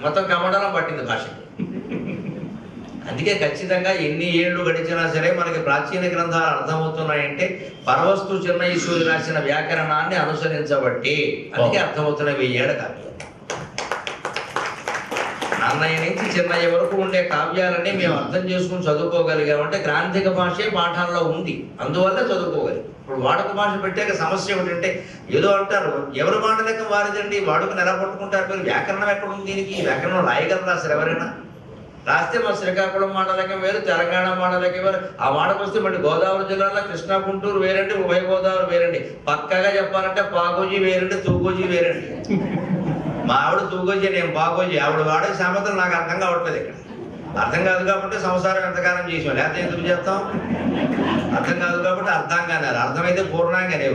S1: మొత్తం కమండలం పట్టింది భాషకి. అందుకే ఖచ్చితంగా ఎన్ని ఏళ్ళు గడిచినా సరే మనకి ప్రాచీన గ్రంథాలు అర్థమవుతున్నాయంటే పరవస్తు చిన్నయసూరి రాసిన వ్యాకరణాన్ని అనుసరించబట్టి. అందుకే అర్థమవుతున్నాయి 1000 ఏళ్ల కావ్యాలు. అన్నయ్య నుంచి చిన్నయ్య వరకు ఉండే కావ్యాలని మేము అర్థం చేసుకుని చదువుకోగలిగామంటే గ్రాంథిక భాషే పాఠాల్లో ఉంది, అందువల్ల చదువుకోగలిగాం. ఇప్పుడు వాడుక భాష పెట్టాక సమస్య ఏమిటంటే ఏదో అంటారు, ఎవరి మాట లెక్క వారిదండి, వాడుకని ఎలా పట్టుకుంటారు మీరు? వ్యాకరణం ఎక్కడ ఉంది దీనికి? వ్యాకరణం రాయగలరా అసలు ఎవరైనా? రాస్తే మా శ్రీకాకుళం మాట లెక్క వేరు, తెలంగాణ మాట లెక్క వేరు. ఆ మాటకు వస్తే మళ్ళీ గోదావరి జిల్లాలో కృష్ణా గుంటూరు వేరండి, ఉభయ గోదావరి వేరండి. పక్కగా చెప్పాలంటే పాకోజీ వేరండి, తూకోజీ వేరండి. మా ఆవిడ తూకోజీ, నేను పాకోజీ. ఆవిడ వాడే సామెతలు నాకు అర్థం కావట్లేదు. ఇక్కడ అర్థం కాదు కాబట్టి సంసారం ఎంతకాలం చేసాం, లేకపోతే ఎందుకు చేస్తాం? అర్థం కాదు కాబట్టి అర్థంగానే, అర్థమైతే పూర్ణంగానే.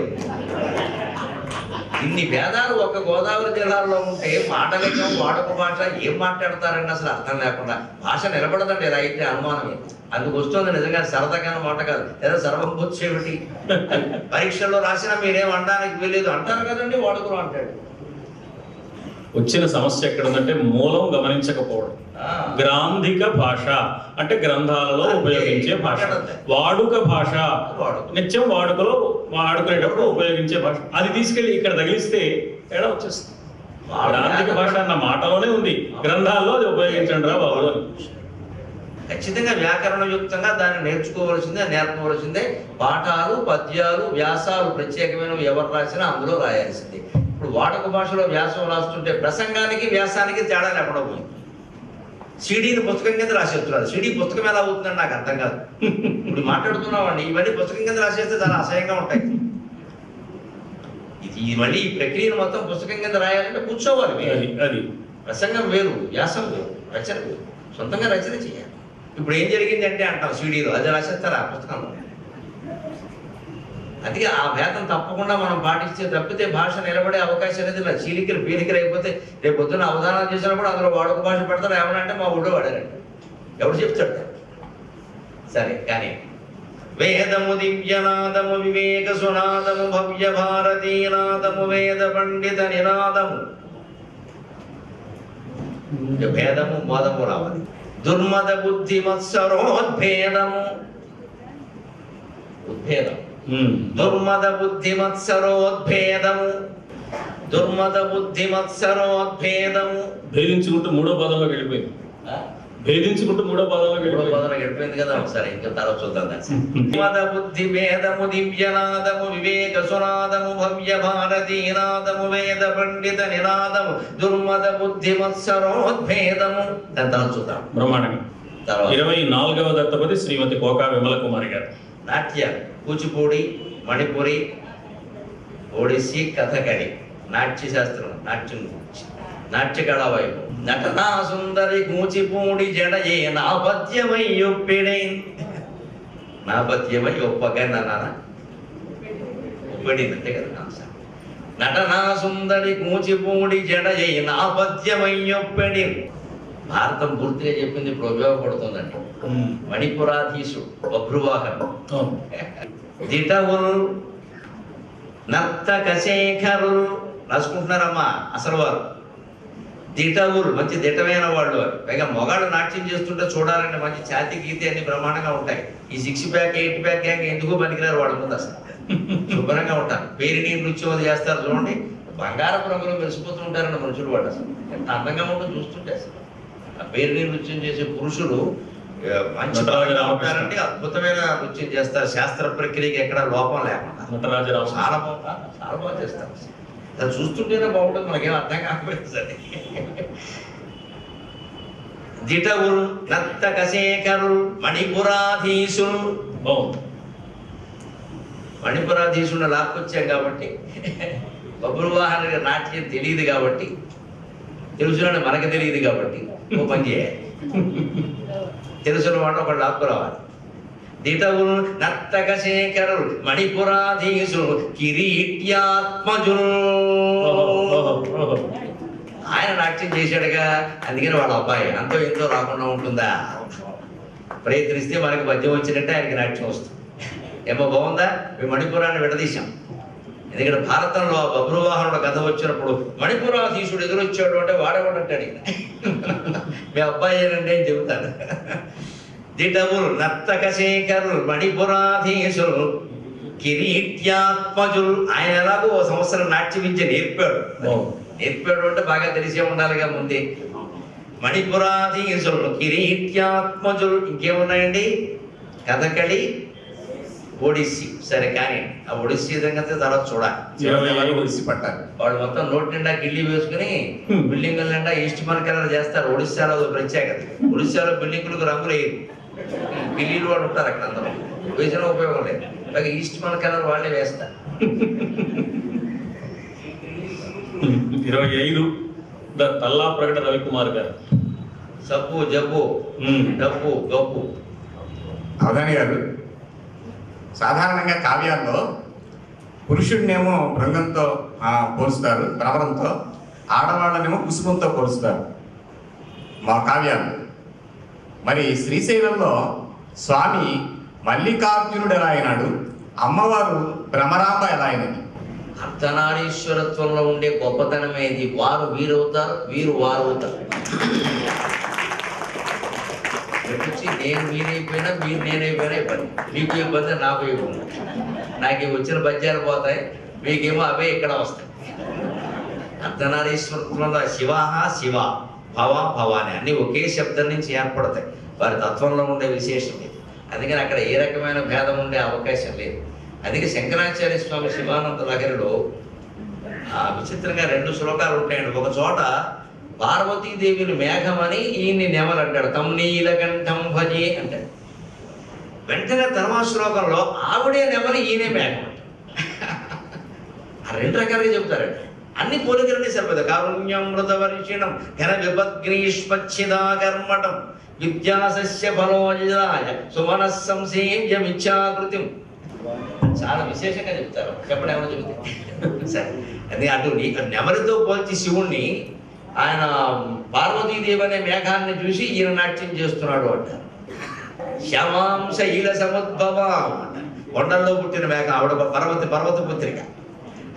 S1: ఇన్ని భేదాలు ఒక్క గోదావరి జిల్లాలో ఉంటే మాటలకం వాడుక భాష ఏం మాట్లాడతారండి అసలు అర్థం లేకుండా? భాష నిలబడదండి ఇలా అయితే అనుమానమే. అందుకు వస్తుంది నిజంగా సరదాగా మాట కాదు. లేదా సర్వం బొచ్చేమిటి పరీక్షల్లో రాసినా మీరేం అనడానికి వీలేదు అంటారు కదండి, వాడుకలు అంటాడు.
S2: వచ్చిన సమస్య ఎక్కడ ఉందంటే మూలం గమనించకపోవడం. గ్రాంధిక భాష అంటే గ్రంథాలలో ఉపయోగించే భాష. వాడుక భాష నిత్యం వాడుకలో వాడుకునేటప్పుడు ఉపయోగించే భాష. అది తీసుకెళ్లి ఇక్కడ తగిలిస్తే తేడా వచ్చేస్తుంది. గ్రాంధిక భాష అన్న మాటలోనే ఉంది, గ్రంథాల్లో అది ఉపయోగించండి రా బాబు.
S1: ఖచ్చితంగా వ్యాకరణయుక్తంగా దాన్ని నేర్చుకోవలసిందే, నేర్పవలసిందే. పాఠాలు పద్యాలు వ్యాసాలు ప్రత్యేకమైనవి ఎవరు రాసినా అందులో రాయాల్సిందే. ఇప్పుడు వాడుక భాషలో వ్యాసం రాస్తుంటే ప్రసంగానికి వ్యాసానికి తేడా లేకుండా పోయింది. సీడీని పుస్తకం కింద రాసేస్తున్నారు. సీడీ పుస్తకం ఎలా అవుతుందని నాకు అర్థం కాదు. ఇప్పుడు మాట్లాడుతున్నామండి, ఇవన్నీ పుస్తకం కింద రాసేస్తే చాలా అసహ్యంగా ఉంటాయి. ఇది మళ్ళీ ఈ ప్రక్రియను మొత్తం పుస్తకం కింద రాయాలంటే కూర్చోవాలి మీరు.
S2: అది
S1: ప్రసంగం వేరు, వ్యాసం వేరు, రచన వేరు, సొంతంగా రచన చేయాలి. ఇప్పుడు ఏం జరిగిందంటే అంటాం సీడీలో, అది రాసేస్తారు ఆ పుస్తకంలో. అది ఆ భేదం తప్పకుండా మనం పాటిస్తే తప్పితే భాష నిలబడే అవకాశం అనేది ఇలా చీలికలు పీలికలు అయిపోతే రేపు పొద్దున్న అవధానాలు చేసినప్పుడు అందులో వాడుక భాష పెడతారు. ఏమనంటే మా ఊళ్ళో వాడారండి, ఎవడు చెప్తాడు? సరే కానీ వేదము దివ్యనాదము వివేక సునాదము భవ్య భారతీనాదము వేద పండిత నినాదము. భేదము మోదము రావాలి. దుర్మద బుద్ధి మత్సరోద్భేదము, ఉద్భేదం. దుర్మద బుద్ధి మత్సరోద్భేదము, దుర్మద బుద్ధి మత్సరోద్భేదము.
S2: భేదించుకుంటూ మూడో పదంలోకి వెళ్ళిపోయింది. భేదించుకుంటూ మూడో పదంలోకి
S1: వెళ్ళిపోయింది కదా. ఒకసారి ఇంకా తర్వాత చూద్దాం. దుర్మద బుద్ధి భేదము దివ్యనాదము వివేక సునాదము భవ్య భారతీనాదము వేద పండిత నినాదము దుర్మద బుద్ధి మత్సరోద్భేదము. దాని తర్వాత చూద్దాం
S2: బ్రహ్మాండంగా. 24వ దత్తపది శ్రీమతి కోకా విమల కుమారి గారు.
S1: నాట్య కూచిపూడి, మణిపురి, ఒడిస్సీ, కథకళి, నాట్య శాస్త్రం, నాట్యం గురించి, నాట్యకళ వైపు. నటనా సుందరి కూచిపూడి జడయే నాపద్యమై ఒప్పిడే. నాపద్యమై ఒప్పగా నాన్న ఒప్పిడింది అంతే కదా. నటనా సుందరి కూచిపూడి జడయే నాపద్యమై ఒప్పిడి. భారతం పూర్తిగా చెప్పింది ఇప్పుడు ఉపయోగపడుతుందండి. మణిపురాధీశుడు బభ్రువాహనుడు, దిటవులు నర్తక శేఖరులు రాసుకుంటున్నారమ్మా అసలు వారు. దిటవులు మంచి దిటమైన వాళ్ళు వారు. పైగా మొగాళ్ళు నాట్యం చేస్తుంటే చూడాలంటే మంచి ఛాతి గీతి అన్ని బ్రహ్మాండంగా ఉంటాయి. ఈ 6 ప్యాక్ 8 ప్యాక్ గ్యాంగ్ ఎందుకు పనికిరారు వాళ్ళ ముందు. అసలు శుభ్రంగా ఉంటారు. పేరిని నృత్యం అది చేస్తారు చూడండి, బంగారపు రంగులో మెరిసిపోతూ ఉంటారండి మనుషులు వాళ్ళు. అసలు ఎంత అందంగా ఉంటుంది చూస్తుంటే. అసలు ఆ పేరుని నృత్యం చేసే పురుషులు మంచి ఉంటారండి, అద్భుతమైన నృత్యం చేస్తారు. శాస్త్ర ప్రక్రియకి ఎక్కడ లోపం లేకుండా చాలా బాగా చేస్తారు. అది చూస్తుంటేనే బాగుంటుంది, మనకేం అర్థం కాకపోతుంది. దిటవులు నర్తక శేఖరులు మణిపురాధీశులు. మణిపురాధీశుడు లాక్కొచ్చాం కాబట్టి బభ్రువాహన నాట్యం తెలియదు కాబట్టి, తెలుసునని మనకు తెలియదు కాబట్టి ఓ పని చేయాలి. తెలుసున్న వాడు ఒకళ్ళు లాక్కురావాలి. దిటవులు నర్తక శేఖరులు మణిపురాధీశులు కిరీట్యాత్మజులు. ఆయన నాట్యం చేశాడుగా, అందుకని వాళ్ళ అబ్బాయి అంతో ఎంతో రాకుండా ఉంటుందా? ప్రయత్నిస్తే మనకి పద్యం వచ్చినట్టే ఆయనకి నాట్యం వస్తుంది. ఏమో బాగుందా? మేము మణిపురాన్ని విడదీశాం. ఎందుకంటే భారతంలో ఆ బభ్రువాహనుడు కథ వచ్చినప్పుడు మణిపురాధీశుడు ఎదురొచ్చాడు అంటే వాడేవాడంటాడు. మీ అబ్బాయి ఏనండి అని చెబుతాడు. దిటవులు నర్తక శేఖరులు మణిపురాధీశులు కిరీట్యాత్మజులు. ఆయన ఎలాగో ఓ సంవత్సరం నాట్య విద్య నేర్పాడు. నేర్పాడు అంటే బాగా తెలిసే ఉండాలిగా ముందే. మణిపురాధీశులు కిరీట్యాత్మజులు. ఇంకేమున్నాయండి? కథకళి, ఒడిస్సీ. సరే కానీ ఆ ఒడిస్సీ సంగతి తర్వాత చూడాలి.
S3: ఒడిస్సీ పట్టాలి.
S1: వాళ్ళు మొత్తం నోటి నిండా గిల్లి వేసుకుని బిల్డింగుల నిండా ఈస్ట్మన్ కలర్ చేస్తారు. ఒడిస్సాలో ప్రత్యేకత. ఒడిస్సాలో బిల్డింగులకు రంగులు వేయరు, గిల్లీలు వాళ్ళు ఉంటారు అక్కడ. అందరూ వేసిన ఉపయోగం లేదు. అలాగే ఈస్ట్మన్ కలర్ వాళ్ళే వేస్తారు.
S2: 25 తల్లా ప్రకట రవికుమార్ గారు.
S1: సబ్బు జబ్బు డబ్బు గబ్బు.
S3: అవధాని గారు, సాధారణంగా కావ్యాల్లో పురుషుడినేమో భృంగంతో పోలుస్తారు, భ్రమరంతో, ఆడవాళ్ళనేమో కుసుమంతో పోలుస్తారు మా కావ్యాలు. మరి శ్రీశైలంలో స్వామి మల్లికార్జునుడు ఎలా అయినాడు, అమ్మవారు భ్రమరాంబ ఎలా అయినది?
S1: అర్ధనారీశ్వరత్వంలో ఉండే గొప్పతనమేది. వారు వీరవుతారు, వీరు వారు అవుతారు. నేను మీరైపోయినా మీరు నేనైపోయినా ఇబ్బంది. మీకు ఇబ్బంది, నాకు ఇబ్బంది. నాకు వచ్చిన పద్యాలు పోతాయి, మీకేమో అవే ఇక్కడ వస్తాయి. అర్ధనారీశ్వరత్వంలో శివాహ శివ, భవ భవాని అన్ని ఒకే శబ్దం నుంచి ఏర్పడతాయి. వారి తత్వంలో ఉండే విశేషం ఇది. అందుకని అక్కడ ఏ రకమైన భేదం ఉండే అవకాశం లేదు. అందుకే శంకరాచార్య స్వామి శివానంద లహరిలో విచిత్రంగా 2 శ్లోకాలు ఉంటాయండి. ఒక చోట పార్వతీదేవిని మేఘమని ఈయన్ని నెమలు అంటాడు. తమ్ నీలకంఠం భజే అంటాడు. వెంటనే తర్వాత శ్లోకంలో ఆవిడే నెమలి, ఈయనే మేఘం అంటాడు. ఆ రెండు రకాలుగా చెబుతారండి. అన్ని పోలికలన్నీ సరిపోతాయి. కారుణ్యమృత వర్షిణం ఘన విపద్గ్రీష్మచ్చిదాకర్మటం విద్యాసస్య ఫలోజాయ సుమన సంసేవ్యమిచ్చాకృతిం. చాలా విశేషంగా చెప్తారు. చెప్పండి ఏమైనా చెబుతారు సరే. అది అటు నెమలితో పోల్చి శివుణ్ణి ఆయన పార్వతీదేవి అనే మేఘాన్ని చూసి ఈయన నాట్యం చేస్తున్నాడు అంటారు. శ్యామాంశ ఈల సముద్భవం అంటారు. కొండల్లో పుట్టిన మేఘం ఆవిడ పర్వత పుత్రిక.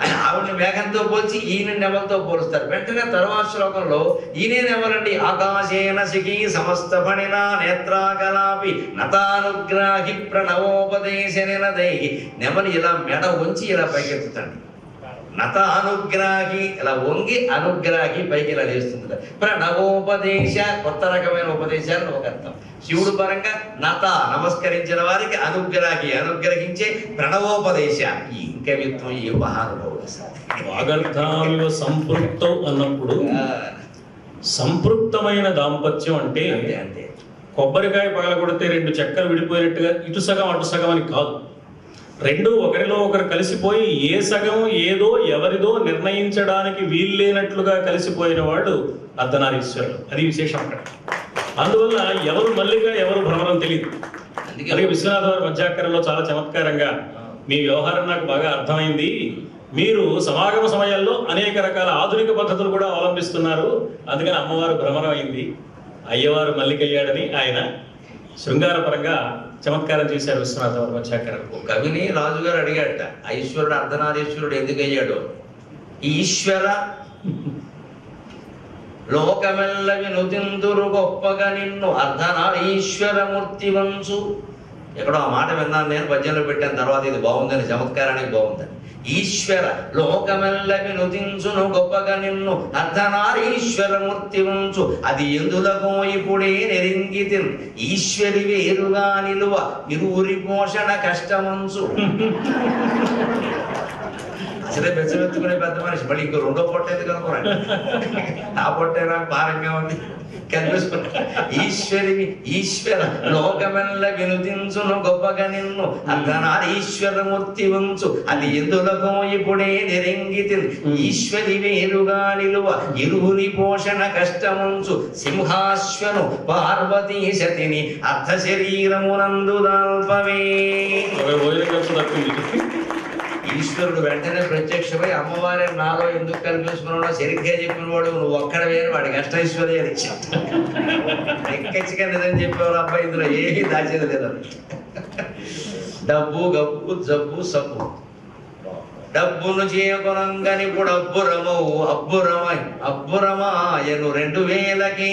S1: ఆయన ఆవిడని మేఘంతో పోల్చి ఈయన నెమలతో పోలుస్తారు. వెంటనే తర్వాత శ్లోకంలో ఈయనే నెమలండి. ఆకాశేన శిఖీ సమస్త ఫణినా నేత్రాకలాపి నతానుగ్రాహి ప్రణవోపదేశ నినదై. నెమలి ఇలా మెడ వంచి ఇలా పైకెత్తుతండి. నత అనుగ్రాహి ఇలా వంగి అనుగ్రాహి పైకి ఇలా లేస్తుంది. ప్రణవోపదేశ కొత్త రకమైన ఉపదేశాలను ఒక అర్థం. శివుడు పరంగా నత నమస్కరించిన వారికి అనుగ్రాహి అనుగ్రహించే ప్రణవోపదేశ ఈ కవిత్వం ఈ మహానుభావుడు.
S2: వాగర్థామివ సంపృక్తం అన్నప్పుడు సంపృక్తమైన దాంపత్యం అంటే
S1: అంతే
S2: కొబ్బరికాయ పగలగొడితే రెండు చెక్కలు విడిపోయినట్టుగా ఇటు సగం అటు సగం అని కాదు. రెండు ఒకరిలో ఒకరు కలిసిపోయి ఏ సగం ఏదో ఎవరిదో నిర్ణయించడానికి వీల్లేనట్లుగా కలిసిపోయిన వాడు అర్ధనారీశ్వరుడు. అది విశేషం అక్కడ. అందువల్ల ఎవరు మల్లిక ఎవరు భ్రమరం తెలియదు. అలాగే విశ్వనాథ వారి మధ్యాకరంలో చాలా చమత్కారంగా మీ వ్యవహారం నాకు బాగా అర్థమైంది. మీరు సమాగమ సమయాల్లో అనేక రకాల ఆధునిక పద్ధతులు కూడా అవలంబిస్తున్నారు, అందుకని అమ్మవారు భ్రమరం అయింది, అయ్యవారు మల్లికయ్యాడని ఆయన శృంగారపరంగా చమత్కారం చేశారు విశ్వనాథ వారి మధ్యాకరం.
S1: కవిని రాజుగారు అడిగాట, ఈశ్వరుడు అర్ధనారీశ్వరుడు ఎందుకు అయ్యాడు? ఈశ్వర లోకమెల్ల వినుతిందురు గొప్పగా నిన్ను అర్ధనారీశ్వరమూర్తి వంశు. ఎక్కడో ఆ మాట విన్నాను నేను, పద్యంలో పెట్టాను. తర్వాత ఇది బాగుందని, చమత్కారానికి బాగుందని. ఈశ్వర లోకమెల్ల వినుతించును గొప్పగా నిన్ను అర్ధనారీశ్వరమూర్తి వంచు. అది ఎందులకో ఇప్పుడే నెరింగితి ఈశ్వరి వేరుగా నిలువ ఇరువురి పోషణ కష్టమంచు. అసలే బెచ్చబెత్తుకునే పెద్ద మనిషి, మళ్ళీ ఇంకో రెండో పొట్ట ఎందుకు అనుకోరండి. ఆ పొట్టే నాకు భారంగా ఉంది కనిపిస్తున్నా. ఈశ్వర లోకమెల్ల వినుతించును గొప్పగా నిన్ను అర్ధనారీశ్వరమూర్తి వంచు. అది ఎందులకో ఇప్పుడే నిరంగితి ఈశ్వరి వేరుగా నిలువ ఇరువురి పోషణ కష్టముంచు. సింహాశ్వను పార్వతీ సతిని అర్ధ శరీరమునందు దాల్పవే. ఈశ్వరుడు వెంటనే ప్రత్యక్షమై అమ్మవారి నాలో ఎందుకు కనిపిస్తున్నాడో సరిగ్గా చెప్పిన వాడు నువ్వు ఒక్కడవే అని వాడికి అష్టైశ్వర్య ఎక్కచ్చిగా నిజం చెప్పేవారు. అబ్బాయి ఇందులో ఏమీ దాచేది లేదు. డబ్బు గబ్బు జబ్బు సబ్బు డబ్బును చేయకొనంగని ఇప్పుడు అబ్బురమాయను 2000కి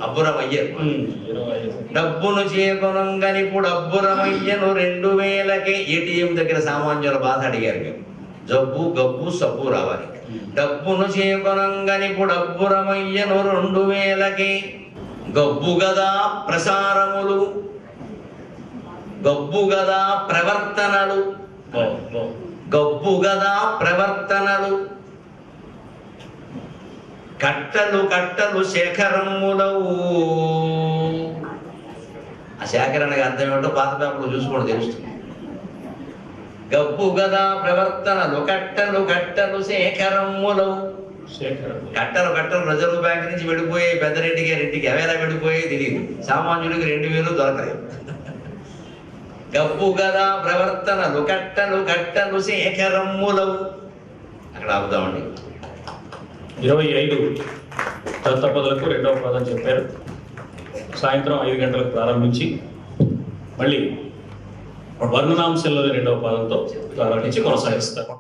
S1: అబ్బురమయ్యను. డబ్బును చేయకొనంగని ఇప్పుడు అబ్బురమయ్యను 2000కి. ఏటీఎం దగ్గర సామాన్యుల బాధ అడిగారు మీరు. జబ్బు గబ్బు సబ్బు రావాలి. డబ్బును చేయకొనంగని ఇప్పుడు అబ్బురమయ్యను 2000కి. గబ్బు గదా ప్రసారములు గబ్బు గదా ప్రవర్తనలు గబ్బు గదా ప్రవర్తనలు కట్టలు శేఖరములవు. ఆ సేకరణకు అర్థం ఏమిటో పాత పేపర్లు చూసుకోవడం తెలుస్తుంది. గబ్బు గదా ప్రవర్తనలు కట్టలు శేఖరములవు. కట్టలు రిజర్వ్ బ్యాంక్ నుంచి వెళ్ళిపోయి పెద్దరెడ్డి గారింటికి ఎవరైనా వెళ్ళిపోయి తెలియదు. సామాన్యుడికి 2000 దొరకలేదు. గబ్బు గదా ప్రవర్తనలు కట్టలు శేఖరములవు. అక్కడ ఆపుదామండి.
S2: 25 దత్తపదులకు 2వ పాదం చెప్పారు. సాయంత్రం 5 గంటలకు ప్రారంభించి మళ్ళీ వర్ణనాంశంలోని 2వ పాదంతో ప్రారంభించి కొనసాగిస్తారు.